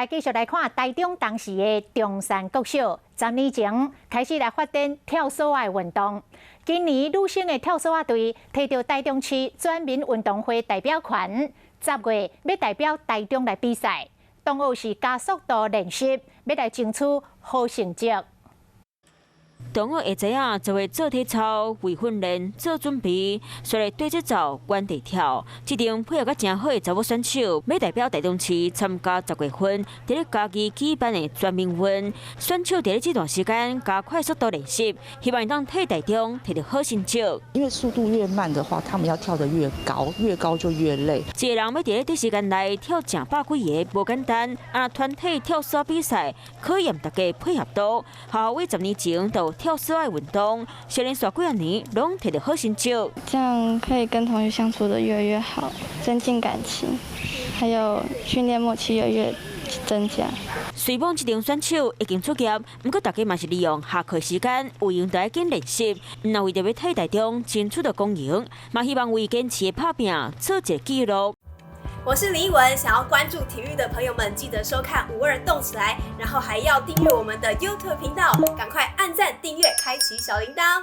继续来看台中当时的中山国小，10年前开始来发展跳绳的运动。今年女生的跳绳队摕到台中市全民运动会代表权，10月要代表台中来比赛。同学是加速度练习，要来争取好成绩。同学会知影就会做体操、为训练、做准备，所以对节奏、原地跳。这场配合甲真好的查某选手，要代表台中市参加10月份伫咧家己举办的全民运。选手伫咧这段时间加快速度练习，希望当替台中摕到好成绩。因为速度越慢的话，他们要跳得越高，越高就越累。一个人要伫咧短时间内跳正百几个，无简单。团体跳绳比赛考验大家配合度。学校为10年前就跳绳的运动，虽然耍几啊年，拢摕到好成绩。这样可以跟同学相处得越来越好，增进感情，还有训练默契越来越增加。虽然这场选手已经出业，不过大家嘛是利用下课时间有闲在紧练习，那为着要替台中争取到公赢，嘛希望为坚持的打拼做一个记录。我是李一文，想要关注体育的朋友们，记得收看52动起来，然后还要订阅我们的 YouTube 频道，赶快按赞、订阅、开启小铃铛。